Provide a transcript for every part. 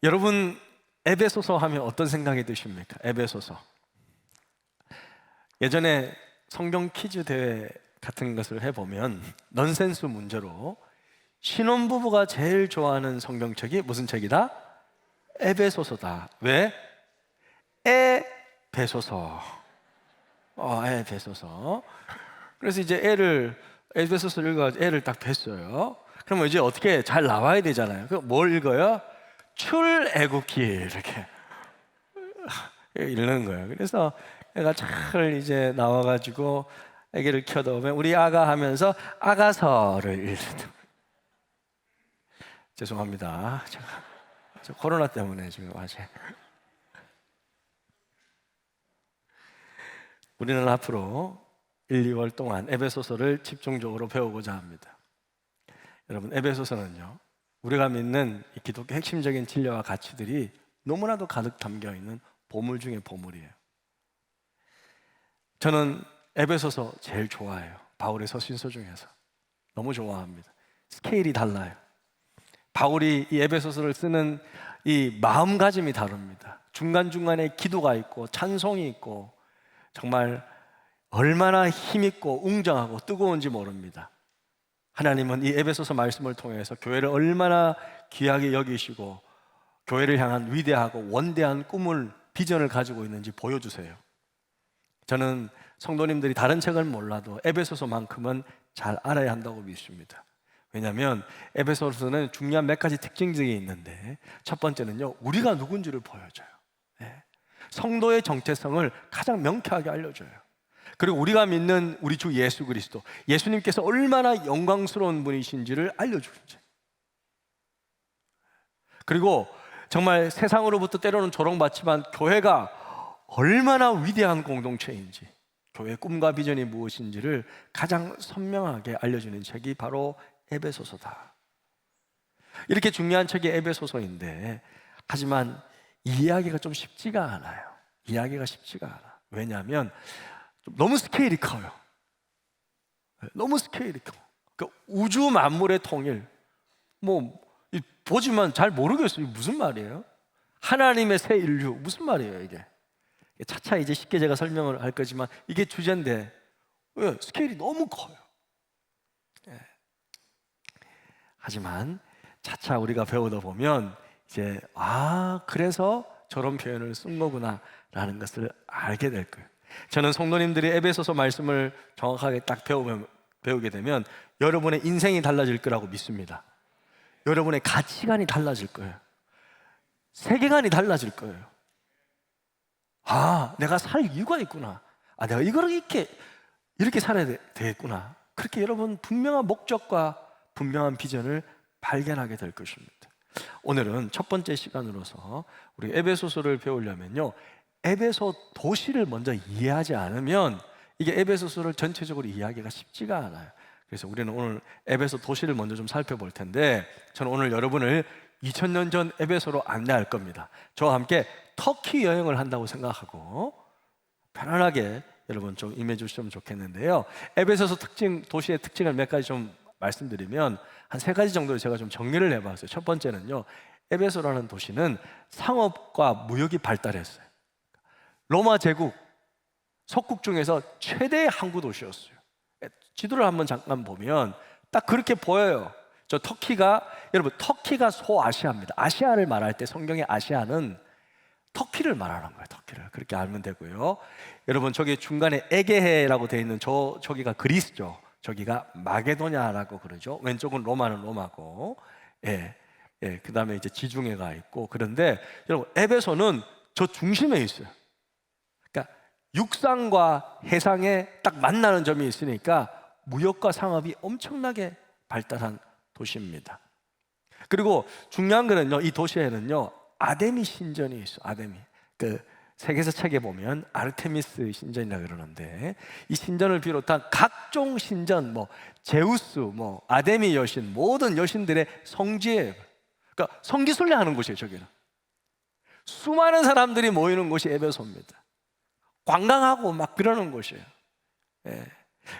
여러분, 에베소서 하면 어떤 생각이 드십니까? 에베소서. 예전에 성경 퀴즈 대회 같은 것을 해보면 넌센스 문제로 신혼부부가 제일 좋아하는 성경책이 무슨 책이다? 에베소서다. 왜? 에베소서. 에베소서. 그래서 이제 에베소서를 읽어가지고 애를 딱 뵀어요. 그러면 이제 어떻게 잘 나와야 되잖아요. 뭘 읽어요? 출애굽기 이렇게 읽는 거예요. 그래서 애가 잘 이제 나와가지고 애기를 켜다보면 우리 아가 하면서 아가서를 읽는. 죄송합니다. 저 코로나 때문에 지금 아직. 우리는 앞으로 1, 2월 동안 에베소서를 집중적으로 배우고자 합니다. 여러분, 에베소서는요, 우리가 믿는 이 기독교 핵심적인 진리와 가치들이 너무나도 가득 담겨 있는 보물 중에 보물이에요. 저는 에베소서 제일 좋아해요. 바울의 서신서 중에서 너무 좋아합니다. 스케일이 달라요. 바울이 이 에베소서를 쓰는 이 마음가짐이 다릅니다. 중간중간에 기도가 있고 찬송이 있고 정말 얼마나 힘있고 웅장하고 뜨거운지 모릅니다. 하나님은 이 에베소서 말씀을 통해서 교회를 얼마나 귀하게 여기시고 교회를 향한 위대하고 원대한 꿈을, 비전을 가지고 있는지 보여주세요. 저는 성도님들이 다른 책을 몰라도 에베소서만큼은 잘 알아야 한다고 믿습니다. 왜냐하면 에베소서는 중요한 몇 가지 특징들이 있는데, 첫 번째는요, 우리가 누군지를 보여줘요. 성도의 정체성을 가장 명쾌하게 알려줘요. 그리고 우리가 믿는 우리 주 예수 그리스도, 예수님께서 얼마나 영광스러운 분이신지를 알려주죠. 그리고 정말 세상으로부터 때로는 조롱받지만 교회가 얼마나 위대한 공동체인지, 교회의 꿈과 비전이 무엇인지를 가장 선명하게 알려주는 책이 바로 에베소서다. 이렇게 중요한 책이 에베소서인데, 하지만 이해하기가 좀 쉽지가 않아요. 이해하기가 쉽지가 않아. 왜냐하면 너무 스케일이 커요. 너무 스케일이 커. 그러니까 우주 만물의 통일, 보지만 잘 모르겠어요. 무슨 말이에요? 하나님의 새 인류, 무슨 말이에요 이게? 차차 이제 쉽게 제가 설명을 할 거지만 이게 주제인데, 왜? 스케일이 너무 커요. 하지만 차차 우리가 배우다 보면 이제 그래서 저런 표현을 쓴 거구나 라는 것을 알게 될 거예요. 저는 성도님들이 에베소서 말씀을 정확하게 딱 배우게 되면 여러분의 인생이 달라질 거라고 믿습니다. 여러분의 가치관이 달라질 거예요. 세계관이 달라질 거예요. 내가 살 이유가 있구나. 내가 이렇게 살아야 되겠구나. 그렇게 여러분 분명한 목적과 분명한 비전을 발견하게 될 것입니다. 오늘은 첫 번째 시간으로서 우리 에베소서를 배우려면요, 에베소 도시를 먼저 이해하지 않으면 이게 에베소서를 전체적으로 이해하기가 쉽지가 않아요. 그래서 우리는 오늘 에베소 도시를 먼저 좀 살펴볼 텐데, 저는 오늘 여러분을 2000년 전 에베소로 안내할 겁니다. 저와 함께 터키 여행을 한다고 생각하고 편안하게 여러분 좀 임해 주시면 좋겠는데요. 에베소서 도시의 특징을 몇 가지 좀 말씀드리면 한 3가지 정도를 제가 좀 정리를 해봤어요. 첫 번째는요, 에베소라는 도시는 상업과 무역이 발달했어요. 로마 제국 속국 중에서 최대의 항구 도시였어요. 지도를 한번 잠깐 보면 딱 그렇게 보여요. 여러분, 터키가 소아시아입니다. 아시아를 말할 때 성경의 아시아는 터키를 말하는 거예요. 터키를 그렇게 알면 되고요. 여러분, 저기 중간에 에게해라고 되어 있는 저기가 그리스죠. 저기가 마게도냐라고 그러죠. 왼쪽은 로마는 로마고, 그 다음에 이제 지중해가 있고. 그런데 여러분, 에베소는 저 중심에 있어요. 그러니까 육상과 해상에 딱 만나는 점이 있으니까 무역과 상업이 엄청나게 발달한 도시입니다. 그리고 중요한 거는요, 이 도시에는요, 아데미 신전이 있어요. 아데미. 세계사 책에 보면 아르테미스 신전이라고 그러는데, 이 신전을 비롯한 각종 신전, 제우스, 아데미 여신, 모든 여신들의 성지예요. 그러니까 성기순례 하는 곳이에요. 저기는 수많은 사람들이 모이는 곳이 에베소입니다. 관광하고 막 그러는 곳이에요.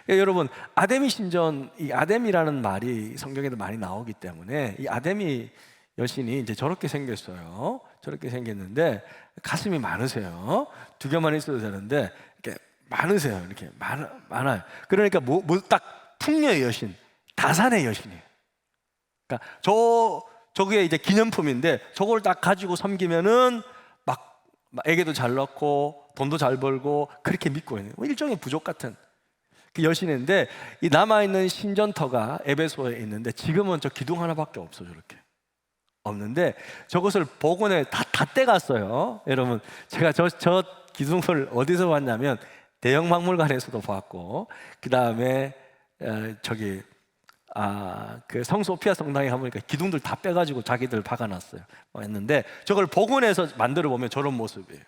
여러분, 아데미 신전, 이 아데미라는 말이 성경에도 많이 나오기 때문에 이 아데미 여신이 이제 저렇게 생겼어요. 저렇게 생겼는데 가슴이 많으세요. 두 개만 있어도 되는데 이렇게 많으세요. 이렇게 많아요. 그러니까 딱 풍녀의 여신, 다산의 여신이에요. 그러니까 저게 이제 기념품인데 저걸 딱 가지고 섬기면은 막 애기도 잘 낳고 돈도 잘 벌고 그렇게 믿고 있는 일종의 부족 같은 그 여신인데, 이 남아있는 신전터가 에베소에 있는데 지금은 저 기둥 하나밖에 없어. 저렇게 없는데 저것을 복원에 다 떼갔어요. 여러분, 제가 저 기둥을 어디서 봤냐면 대형박물관에서도 봤고, 그 다음에 저기 그 성소피아 성당에 가보니까 기둥들 다 빼가지고 자기들 박아놨어요. 했는데 저걸 복원해서 만들어 보면 저런 모습이에요.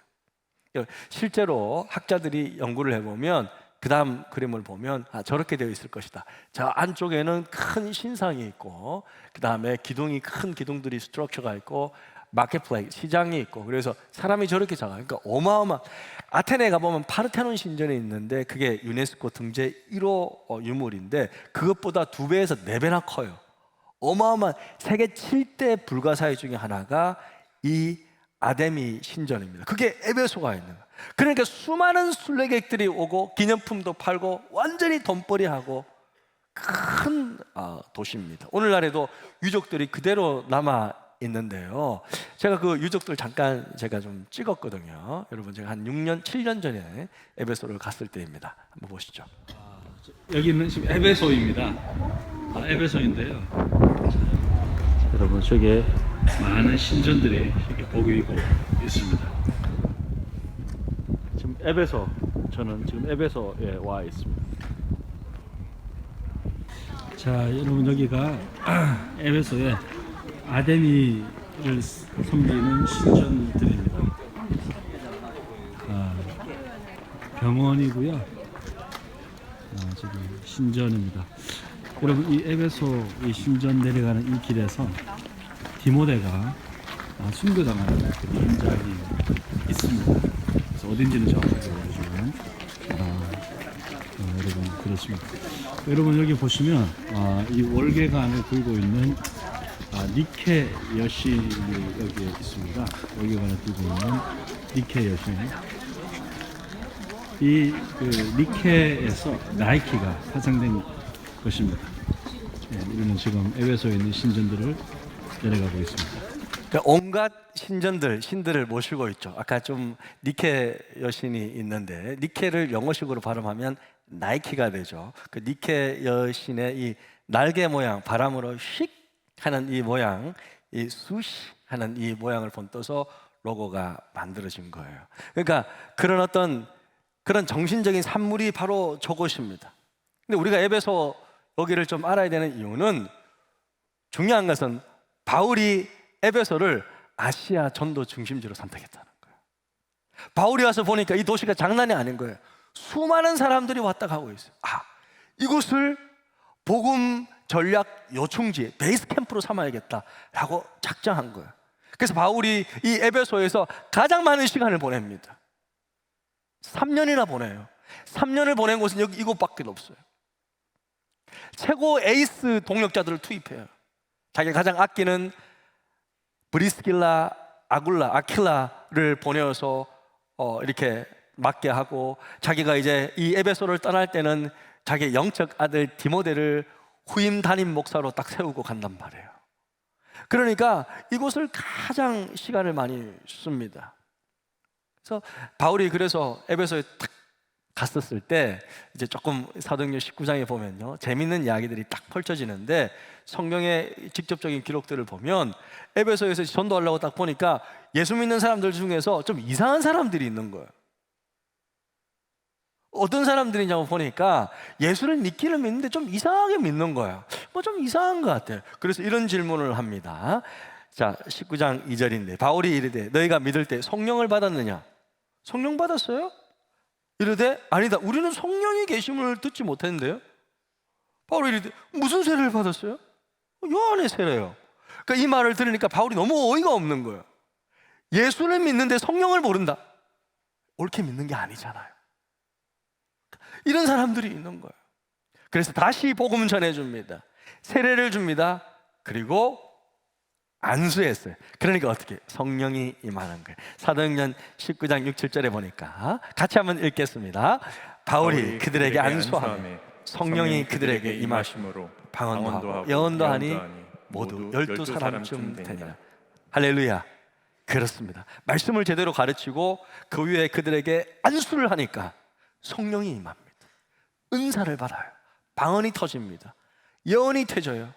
실제로 학자들이 연구를 해보면 그 다음 그림을 보면 저렇게 되어 있을 것이다. 저 안쪽에는 큰 신상이 있고, 그 다음에 큰 기둥들이 스트럭처가 있고, 마켓플레이스 시장이 있고, 그래서 사람이 저렇게 작아요. 그러니까 아테네에 가보면 파르테논 신전이 있는데 그게 유네스코 등재 1호 유물인데 그것보다 2배에서 4배나 커요. 어마어마한 세계 7대 불가사의 중에 하나가 이 아데미 신전입니다. 그게 에베소가 있는 거예요. 그러니까 수많은 순례객들이 오고 기념품도 팔고 완전히 돈벌이하고 큰 도시입니다. 오늘날에도 유적들이 그대로 남아 있는데요. 제가 그 유적들 잠깐 제가 좀 찍었거든요. 여러분, 제가 한 6년, 7년 전에 에베소를 갔을 때입니다. 한번 보시죠. 여기는 지금 에베소입니다. 에베소인데요. 여러분, 저게 많은 신전들이 이렇게 보이고 있습니다. 지금 저는 지금 에베소에 와 있습니다. 자, 여러분, 여기가 에베소의 아데미를 섬기는 신전들입니다. 병원이고요. 저기 신전입니다. 여러분, 이 에베소 이 신전 내려가는 이 길에서 디모데가 순교당하는 그 현장이 있습니다. 그래서 어딘지는 정확하게 모르지만 여러분, 그렇습니다. 여러분, 여기 보시면 이 월계관을 들고 있는 니케 여신이 여기에 있습니다. 월계관을 들고 있는 니케 여신. 이 니케에서 나이키가 파생된 것입니다. 우리는 지금 에베소에 있는 신전들을 내려가고 있습니다. 그러니까 온갖 신들을 모시고 있죠. 아까 좀 니케 여신이 있는데 니케를 영어식으로 발음하면 나이키가 되죠. 그 니케 여신의 이 날개 모양, 바람으로 휙 하는 이 모양, 이 수시 하는 이 모양을 본떠서 로고가 만들어진 거예요. 그러니까 그런 정신적인 산물이 바로 저것입니다. 근데 우리가 에베소 여기를 좀 알아야 되는 이유는, 중요한 것은 바울이 에베소를 아시아 전도 중심지로 선택했다는 거예요. 바울이 와서 보니까 이 도시가 장난이 아닌 거예요. 수많은 사람들이 왔다 가고 있어요. 이곳을 복음 전략 요충지, 베이스 캠프로 삼아야겠다라고 작정한 거예요. 그래서 바울이 이 에베소에서 가장 많은 시간을 보냅니다. 3년이나 보내요. 3년을 보낸 곳은 여기 이곳밖에 없어요. 최고 에이스 동력자들을 투입해요. 자기가 가장 아끼는 브리스길라, 아킬라를 보내어서 이렇게 맡게 하고, 자기가 이제 이 에베소를 떠날 때는 자기의 영적 아들 디모데를 후임 담임 목사로 딱 세우고 간단 말이에요. 그러니까 이곳을 가장 시간을 많이 씁니다. 그래서 바울이 그래서 에베소에 딱 갔었을 때 이제 조금 사도행전 19장에 보면요, 재밌는 이야기들이 딱 펼쳐지는데, 성경의 직접적인 기록들을 보면 에베소에서 전도하려고 딱 보니까 예수 믿는 사람들 중에서 좀 이상한 사람들이 있는 거예요. 어떤 사람들이냐고 보니까 예수를 믿기는 믿는데 좀 이상하게 믿는 거예요. 좀 이상한 것 같아요. 그래서 이런 질문을 합니다. 자, 19장 2절인데 바울이 이르되 너희가 믿을 때 성령을 받았느냐? 성령 받았어요? 이르되 아니다, 우리는 성령이 계심을 듣지 못했는데요. 바울이 이르되 무슨 세례를 받았어요? 요한의 세례요. 그러니까 이 말을 들으니까 바울이 너무 어이가 없는 거예요. 예수를 믿는데 성령을 모른다? 옳게 믿는 게 아니잖아요. 이런 사람들이 있는 거예요. 그래서 다시 복음 전해줍니다. 세례를 줍니다. 그리고 안수했어요. 그러니까 어떻게? 성령이 임하는 거예요. 사도행전 19장 6, 7절에 보니까 같이 한번 읽겠습니다. 바울이 그들에게 안수하며 성령이 그들에게 임하심으로 방언도 하고 예언도 하니 모두 12사람쯤 되니라. 할렐루야. 그렇습니다. 말씀을 제대로 가르치고 그 위에 그들에게 안수를 하니까 성령이 임합니다. 은사를 받아요. 방언이 터집니다. 예언이 되져요.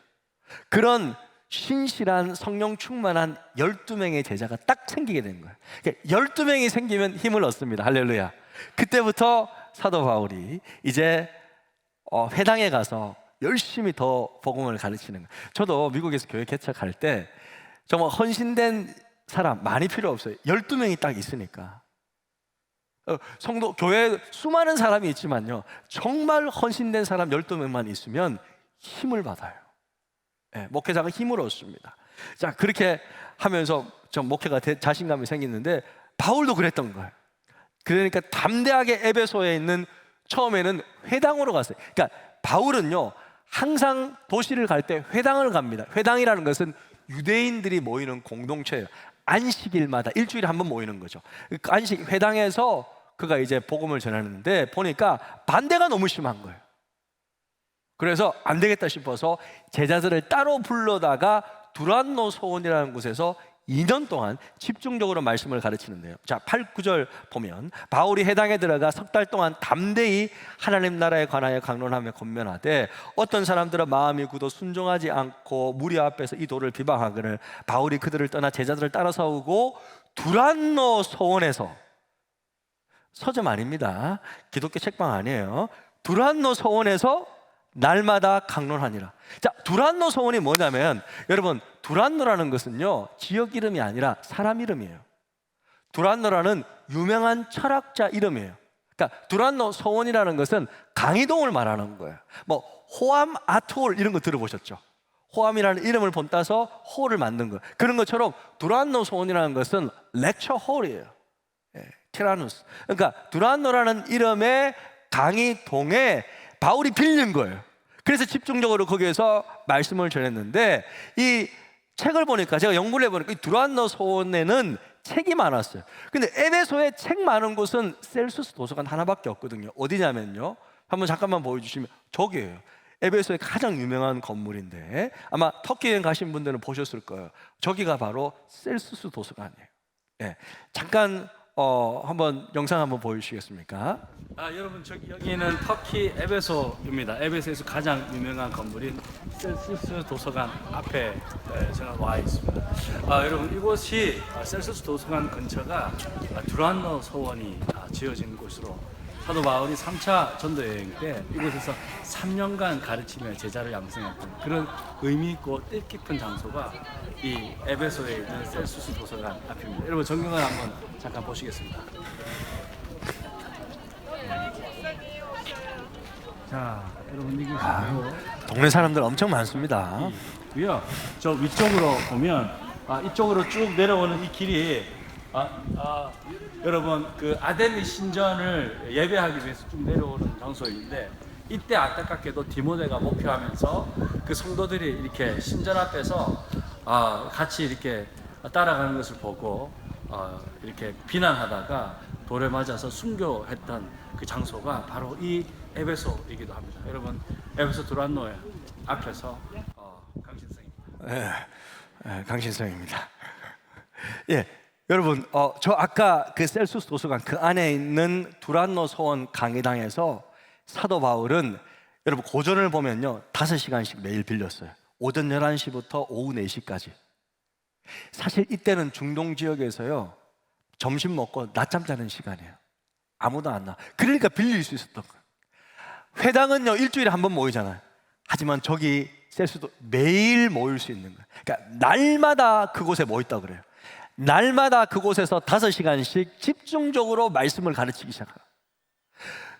그런 신실한 성령 충만한 12명의 제자가 딱 생기게 된 거예요. 12명이 생기면 힘을 얻습니다. 할렐루야. 그때부터 사도 바울이 이제 회당에 가서 열심히 더 복음을 가르치는 거예요. 저도 미국에서 교회 개척할 때 정말 헌신된 사람 많이 필요 없어요. 12명이 딱 있으니까. 성도 교회에 수많은 사람이 있지만요, 정말 헌신된 사람 12명만 있으면 힘을 받아요. 네, 목회자가 힘을 얻습니다. 자, 그렇게 하면서 좀 목회가 자신감이 생기는데 바울도 그랬던 거예요. 그러니까 담대하게 에베소에 있는 처음에는 회당으로 갔어요. 그러니까 바울은요, 항상 도시를 갈 때 회당을 갑니다. 회당이라는 것은 유대인들이 모이는 공동체예요. 안식일마다 일주일에 한 번 모이는 거죠. 그 안식 회당에서 그가 이제 복음을 전하는데 보니까 반대가 너무 심한 거예요. 그래서 안 되겠다 싶어서 제자들을 따로 불러다가 두란노 소원이라는 곳에서 2년 동안 집중적으로 말씀을 가르치는데요. 자, 8, 9절 보면 바울이 해당에 들어가 석 달 동안 담대히 하나님 나라에 관하여 강론하며 권면하되 어떤 사람들은 마음이 굳어 순종하지 않고 무리 앞에서 이 도를 비방하거늘 바울이 그들을 떠나 제자들을 따라 싸우고 두란노 소원에서, 서점 아닙니다. 기독교 책방 아니에요. 두란노 소원에서 날마다 강론하니라. 자, 두란노 소원이 뭐냐면, 여러분, 두란노라는 것은요, 지역 이름이 아니라 사람 이름이에요. 두란노라는 유명한 철학자 이름이에요. 그러니까 두란노 소원이라는 것은 강이동을 말하는 거예요. 뭐 호암 아트홀 이런 거 들어보셨죠? 호암이라는 이름을 본따서 홀을 만든 거예요. 그런 것처럼 두란노 소원이라는 것은 렉처 홀이에요. 티라누스. 그러니까 두란노라는 이름의 강이동에 바울이 빌린 거예요. 그래서 집중적으로 거기에서 말씀을 전했는데, 이 책을 보니까, 제가 연구를 해보니까 이 두란노 소원에는 책이 많았어요. 근데 에베소에 책 많은 곳은 셀수스 도서관 하나밖에 없거든요. 어디냐면요, 한번 잠깐만 보여주시면 저기예요. 에베소의 가장 유명한 건물인데 아마 터키 여행 가신 분들은 보셨을 거예요. 저기가 바로 셀수스 도서관이에요. 네. 잠깐 한번 영상 한번 보여주시겠습니까? 여러분, 여기는 터키 에베소입니다. 에베소에서 가장 유명한 건물인 셀수스 도서관 앞에 제가 와 있습니다. 여러분, 이곳이 셀수스 도서관 근처가 두란노 소원이 지어진 곳으로, 사도 바울이 3차 전도 여행 때 이곳에서 3년간 가르치며 제자를 양성했던 그런 의미 있고 뜻깊은 장소가 이 에베소에 있는 셀수스 도서관 앞입니다. 여러분, 전경을 한번 잠깐 보시겠습니다. 자, 여러분, 이게 동네 사람들 엄청 많습니다. 위요. 저 위쪽으로 보면 이쪽으로 쭉 내려오는 이 길이 여러분, 그 아데미 신전을 예배하기 위해서 쭉 내려오는 장소인데, 이때 안타깝게도 디모데가 목회하면서 그 성도들이 이렇게 신전 앞에서 같이 이렇게 따라가는 것을 보고 이렇게 비난하다가 돌에 맞아서 순교했던 그 장소가 바로 이 에베소이기도 합니다. 여러분, 에베소 두란노 앞에서 강신성입니다. 강신성입니다. 예, 여러분, 저 아까 그 셀수스 도서관 그 안에 있는 두란노 소원 강의당에서 사도 바울은, 여러분, 고전을 보면요 5시간씩 매일 빌렸어요. 오전 11시부터 오후 4시까지. 사실 이때는 중동 지역에서요 점심 먹고 낮잠 자는 시간이에요. 아무도 안 나. 그러니까 빌릴 수 있었던 거예요. 회당은요 일주일에 한 번 모이잖아요. 하지만 저기 셀수도 매일 모일 수 있는 거예요. 그러니까 날마다 그곳에 모였다 그래요. 날마다 그곳에서 5시간씩 집중적으로 말씀을 가르치기 시작해요.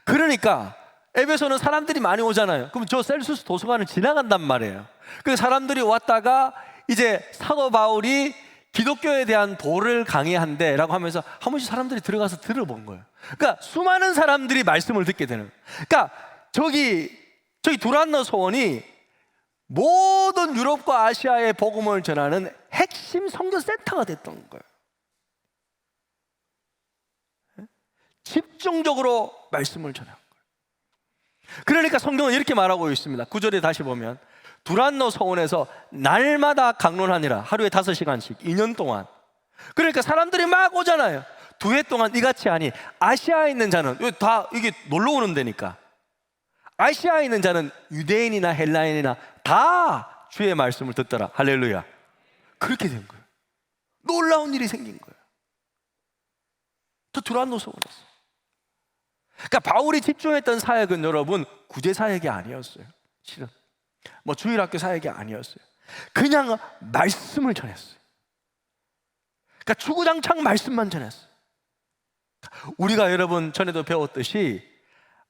그러니까 에베소는 사람들이 많이 오잖아요. 그럼 저 셀수스 도서관을 지나간단 말이에요. 그 사람들이 왔다가 이제 사도 바울이 기독교에 대한 도를 강의한대 라고 하면서 한 번씩 사람들이 들어가서 들어본 거예요. 그러니까 수많은 사람들이 말씀을 듣게 되는 거예요. 그러니까 저기 두란노 소원이 모든 유럽과 아시아의 복음을 전하는 핵심 핵심 선교 센터가 됐던 거예요. 집중적으로 말씀을 전한 거예요. 그러니까 성경은 이렇게 말하고 있습니다. 9절에 다시 보면 두란노 서원에서 날마다 강론하니라. 하루에 5시간씩 2년 동안. 그러니까 사람들이 막 오잖아요. 2해 동안 이같이 하니 아시아에 있는 자는 다 이게 놀러 오는 데니까 아시아에 있는 자는 유대인이나 헬라인이나 다 주의 말씀을 듣더라. 할렐루야. 그렇게 된 거예요. 놀라운 일이 생긴 거예요. 또 두란노 서원에서. 그러니까 바울이 집중했던 사역은 여러분 구제 사역이 아니었어요. 실은 뭐 주일학교 사역이 아니었어요. 그냥 말씀을 전했어요. 그러니까 주구장창 말씀만 전했어요. 우리가 여러분 전에도 배웠듯이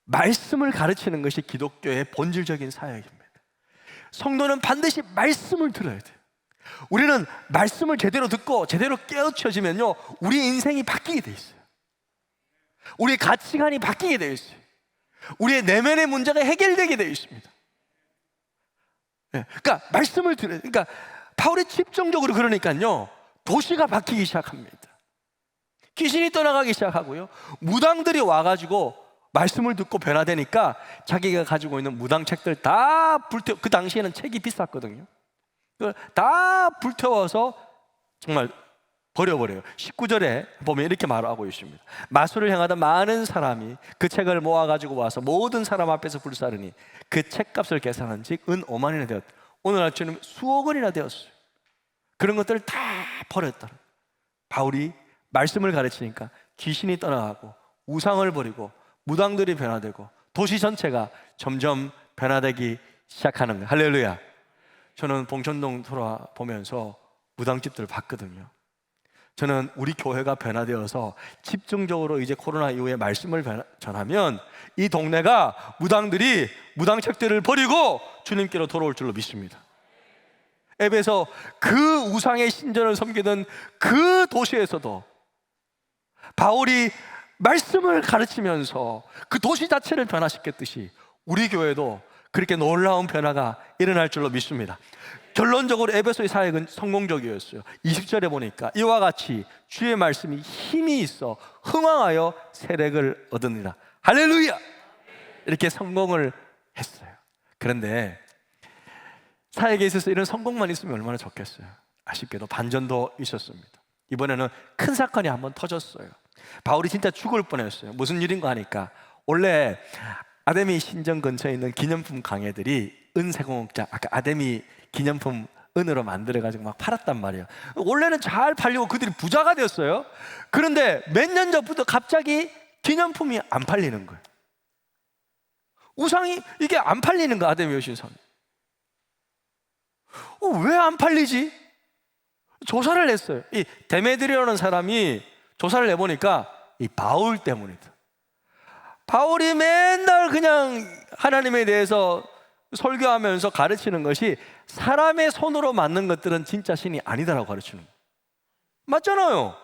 말씀을 가르치는 것이 기독교의 본질적인 사역입니다. 성도는 반드시 말씀을 들어야 돼요. 우리는 말씀을 제대로 듣고 제대로 깨우쳐지면요 우리 인생이 바뀌게 돼 있어요. 우리의 가치관이 바뀌게 되어 있어요. 우리의 내면의 문제가 해결되게 되어 있습니다. 그러니까 말씀을 들어요. 그러니까 바울이 집중적으로 그러니까요 도시가 바뀌기 시작합니다. 귀신이 떠나가기 시작하고요 무당들이 와가지고 말씀을 듣고 변화되니까 자기가 가지고 있는 무당책들 다 불태워. 그 당시에는 책이 비쌌거든요. 그걸 다 불태워서 정말 버려버려요. 19절에 보면 이렇게 말하고 있습니다. 마술을 행하던 많은 사람이 그 책을 모아가지고 와서 모든 사람 앞에서 불사르니 그 책값을 계산한 즉 은 5만이나 되었다. 오늘 아침에 수억 원이나 되었어요. 그런 것들을 다 버렸다. 바울이 말씀을 가르치니까 귀신이 떠나가고 우상을 버리고 무당들이 변화되고 도시 전체가 점점 변화되기 시작하는 거예요. 할렐루야. 저는 봉천동 돌아보면서 무당집들을 봤거든요. 저는 우리 교회가 변화되어서 집중적으로 이제 코로나 이후에 말씀을 전하면 이 동네가 무당들이 무당책들을 버리고 주님께로 돌아올 줄로 믿습니다. 에베소 그 우상의 신전을 섬기던 그 도시에서도 바울이 말씀을 가르치면서 그 도시 자체를 변화시켰듯이 우리 교회도 그렇게 놀라운 변화가 일어날 줄로 믿습니다. 결론적으로 에베소의 사역은 성공적이었어요. 20절에 보니까 이와 같이 주의 말씀이 힘이 있어 흥왕하여 세력을 얻으니라. 할렐루야! 이렇게 성공을 했어요. 그런데 사역에 있어서 이런 성공만 있으면 얼마나 좋겠어요. 아쉽게도 반전도 있었습니다. 이번에는 큰 사건이 한번 터졌어요. 바울이 진짜 죽을 뻔했어요. 무슨 일인가 하니까 원래 아데미 신전 근처에 있는 기념품 가게들이 은세공업장, 아까 아데미 기념품 은으로 만들어가지고 막 팔았단 말이에요. 원래는 잘 팔리고 그들이 부자가 되었어요. 그런데 몇 년 전부터 갑자기 기념품이 안 팔리는 거예요. 우상이 이게 안 팔리는 거야. 아데미 여신상. 왜 안 팔리지? 조사를 했어요. 이 데메드리오라는 사람이 조사를 해보니까 이 바울 때문이다. 바울이 맨날 그냥 하나님에 대해서 설교하면서 가르치는 것이 사람의 손으로 만든 것들은 진짜 신이 아니다라고 가르치는 거예요. 맞잖아요.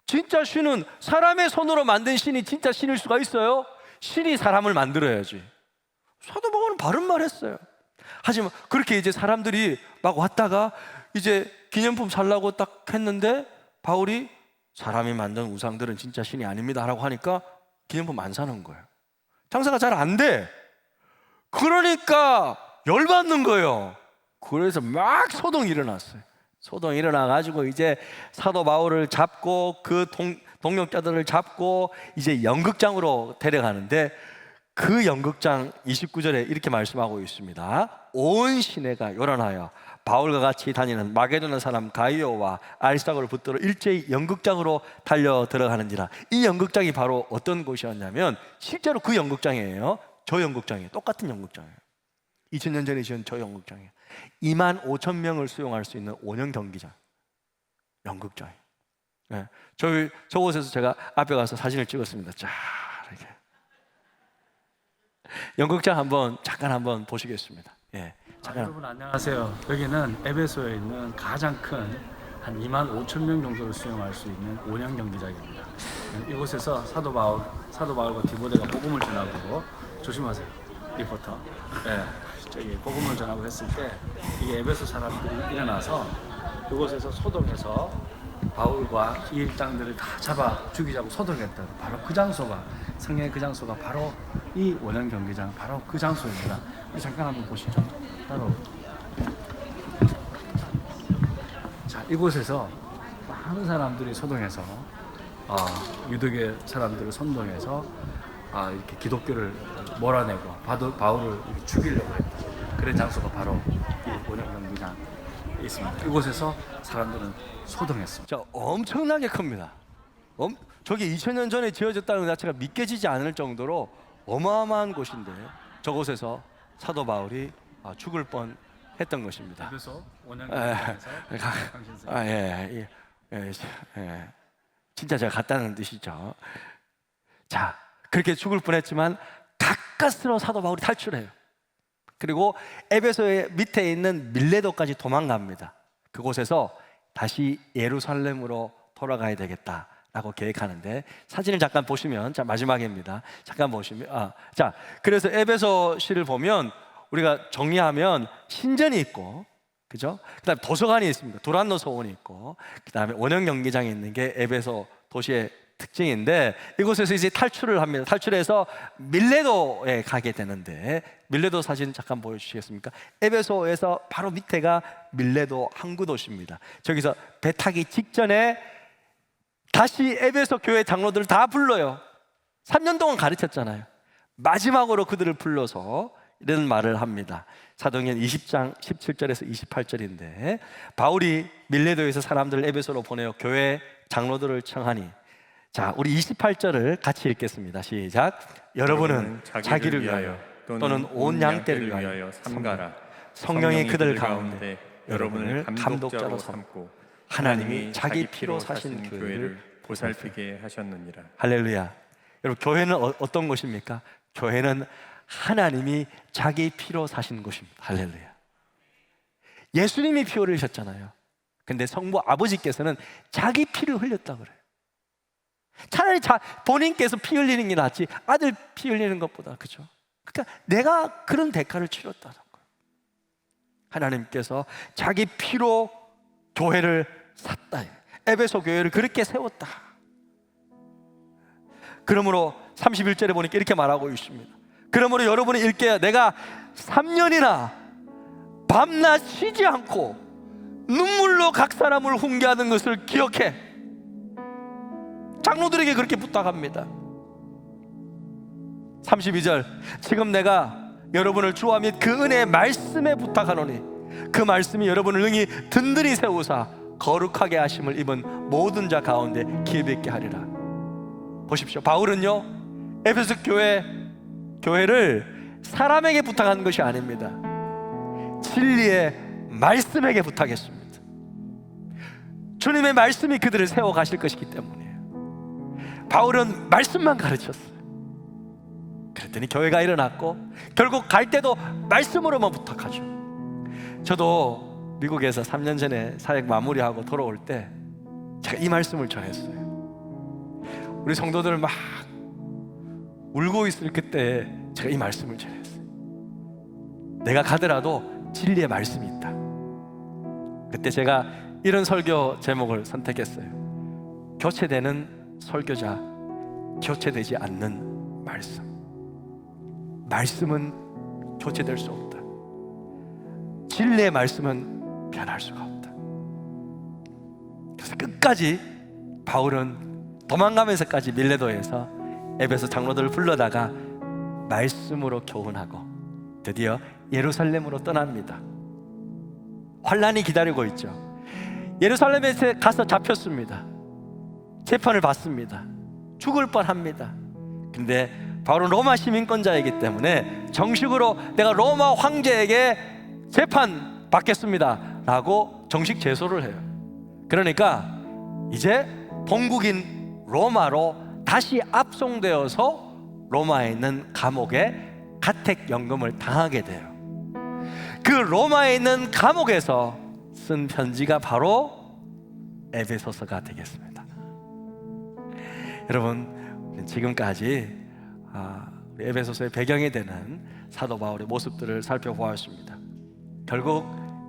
진짜 신은 사람의 손으로 만든 신이 진짜 신일 수가 있어요? 신이 사람을 만들어야지. 사도 바울은 바른 말 했어요. 하지만 그렇게 이제 사람들이 막 왔다가 이제 기념품 살라고 딱 했는데 바울이 사람이 만든 우상들은 진짜 신이 아닙니다 라고 하니까 기념품 안 사는 거예요. 장사가 잘 안 돼. 그러니까 열받는 거예요. 그래서 막 소동이 일어났어요. 소동이 일어나가지고 이제 사도 바울을 잡고 그 동역자들을 잡고 이제 연극장으로 데려가는데 그 연극장 29절에 이렇게 말씀하고 있습니다. 온 시내가 요란하여 바울과 같이 다니는 마게도나 사람 가이오와 아리스다고를 붙들어 일제히 연극장으로 달려 들어가는지라. 이 연극장이 바로 어떤 곳이었냐면 실제로 그 연극장이에요. 저 연극장이에요. 똑같은 연극장이에요. 2000년 전에 지은 저 연극장이에요. 25,000명을 수용할 수 있는 5년 경기장 연극장이에요. 네. 저곳에서 제가 앞에 가서 사진을 찍었습니다. 자, 이렇게 연극장 잠깐 한번 보시겠습니다. 예. 여러분 안녕하세요. 여기는 에베소에 있는 가장 큰 한 25,000명 정도를 수용할 수 있는 5년 경기장입니다. 이곳에서 사도 바울과 디모데가 복음을 전하고, 조심하세요, 리포터. 저기 복음을 전하고 했을 때 이게 에베소 사람들이 일어나서 그곳에서 소동해서 바울과 이 일당들을 다 잡아 죽이자고 소동했던 바로 그 장소가, 성령의 그 장소가 바로 이 원형 경기장, 바로 그 장소입니다. 우리 잠깐 한번 보시죠. 따로. 자, 이곳에서 많은 사람들이 소동해서 유대계 사람들을 선동해서 이렇게 기독교를 몰아내고 바울을 이렇게 죽이려고 했다. 그런 장소가 바로 이 원형 경기장에 있습니다. 이곳에서 사람들은 소동했습니다. 자, 엄청나게 큽니다. 저기 2000년 전에 지어졌다는 것 자체가 믿겨지지 않을 정도로 어마어마한 곳인데 저곳에서 사도 바울이 죽을 뻔했던 것입니다. 그래서 원형 경기장에서 진짜 제가 갔다는 뜻이죠. 자, 그렇게 죽을 뻔했지만 가까스로 사도 바울이 탈출해요. 그리고 에베소의 밑에 있는 밀레도까지 도망갑니다. 그곳에서 다시 예루살렘으로 돌아가야 되겠다라고 계획하는데, 사진을 잠깐 보시면, 자, 마지막입니다. 잠깐 보시면, 자, 그래서 에베소시를 보면 우리가 정리하면 신전이 있고, 그죠? 그다음에 도서관이 있습니다. 두란노 서원이 있고, 그다음에 원형 경기장이 있는 게 에베소 도시의 특징인데, 이곳에서 이제 탈출을 합니다. 탈출해서 밀레도에 가게 되는데, 밀레도 사진 잠깐 보여주시겠습니까? 에베소에서 바로 밑에가 밀레도 항구 도시입니다. 저기서 배 타기 직전에 다시 에베소 교회 장로들을 다 불러요. 3년 동안 가르쳤잖아요. 마지막으로 그들을 불러서 이런 말을 합니다. 사도행전 20장 17절에서 28절인데, 바울이 밀레도에서 사람들을 에베소로 보내어 교회 장로들을 청하니, 자, 우리 28절을 같이 읽겠습니다. 시작. 여러분은 자기를 위하여 또는 온 양떼를 위하여 삼가라. 성령이 그들 가운데 여러분을 감독자로 삼고 하나님이 자기 피로 사신 교회를 보살피게 하셨느니라. 할렐루야. 여러분, 교회는 어떤 곳입니까? 교회는 하나님이 자기 피로 사신 곳입니다. 할렐루야. 예수님이 피 흘리셨잖아요. 근데 성부 아버지께서는 자기 피를 흘렸다고 그래요. 차라리 본인께서 피 흘리는 게 낫지 아들 피 흘리는 것보다, 그죠? 그러니까 내가 그런 대가를 치렀다는 거예요. 하나님께서 자기 피로 교회를 샀다. 에베소 교회를 그렇게 세웠다. 그러므로 31절에 보니까 이렇게 말하고 있습니다. 그러므로 여러분이 읽게요. 내가 3년이나 밤낮 쉬지 않고 눈물로 각 사람을 훈계하는 것을 기억해. 장로들에게 그렇게 부탁합니다. 32절, 지금 내가 여러분을 주와 및 그 은혜의 말씀에 부탁하노니 그 말씀이 여러분을 능히 든든히 세우사 거룩하게 하심을 입은 모든 자 가운데 기회뵙게 하리라. 보십시오. 바울은요, 에베소 교회를 사람에게 부탁하는 것이 아닙니다. 진리의 말씀에게 부탁했습니다. 주님의 말씀이 그들을 세워 가실 것이기 때문이에요. 바울은 말씀만 가르쳤어요. 그랬더니 교회가 일어났고, 결국 갈 때도 말씀으로만 부탁하죠. 저도 미국에서 3년 전에 사역 마무리하고 돌아올 때 제가 이 말씀을 전했어요. 우리 성도들 막 울고 있을 그때 제가 이 말씀을 전했어요. 내가 가더라도 진리의 말씀이 있다. 그때 제가 이런 설교 제목을 선택했어요. 교체되는 설교자, 교체되지 않는 말씀. 말씀은 교체될 수 없다. 진리의 말씀은 변할 수가 없다. 그래서 끝까지 바울은 도망가면서까지 밀레도에서 에베소 장로들을 불러다가 말씀으로 교훈하고 드디어 예루살렘으로 떠납니다. 환란이 기다리고 있죠. 예루살렘에 가서 잡혔습니다. 재판을 받습니다. 죽을 뻔합니다. 근데 바울은 로마 시민권자이기 때문에 정식으로 내가 로마 황제에게 재판 받겠습니다 라고 정식 제소를 해요. 그러니까 이제 본국인 로마로 다시 압송되어서 로마에 있는 감옥에 가택연금을 당하게 돼요. 그 로마에 있는 감옥에서 쓴 편지가 바로 에베소서가 되겠습니다. 여러분, 지금까지 우리 에베소서의 배경이 되는 사도 바울의 모습들을 살펴보았습니다. 결국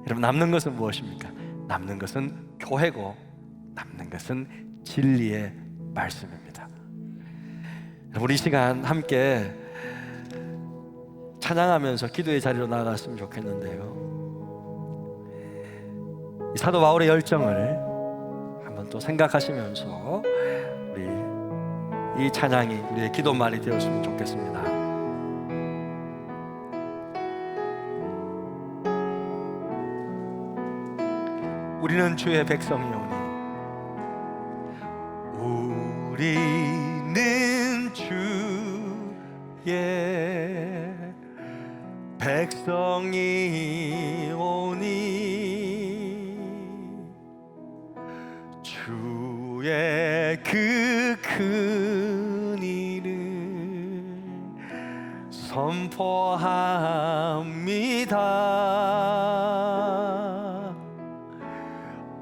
여러분, 남는 것은 무엇입니까? 남는 것은 교회고 남는 것은 진리의 말씀입니다. 우리 이 시간 함께 찬양하면서 기도의 자리로 나아갔으면 좋겠는데요. 이 사도 바울의 열정을 한번 또 생각하시면서 우리 이 찬양이 우리의 기도만이 되었으면 좋겠습니다. 우리는 주의 백성이오니 우리는 주의 백성이오니 주의 그 큰 일을 선포합니다.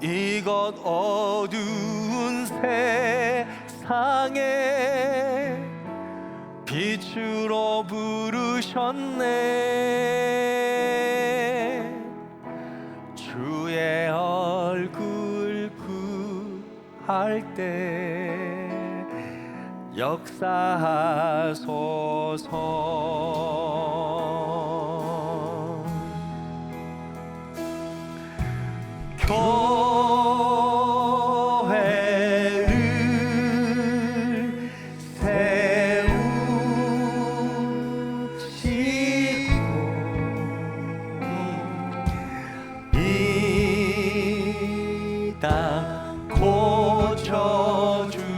이것 어두운 세상에 빛으로 부르셨네. 주의 얼굴 구할 때 역사하소서. 교회를 세우시고 이 땅 고쳐주시고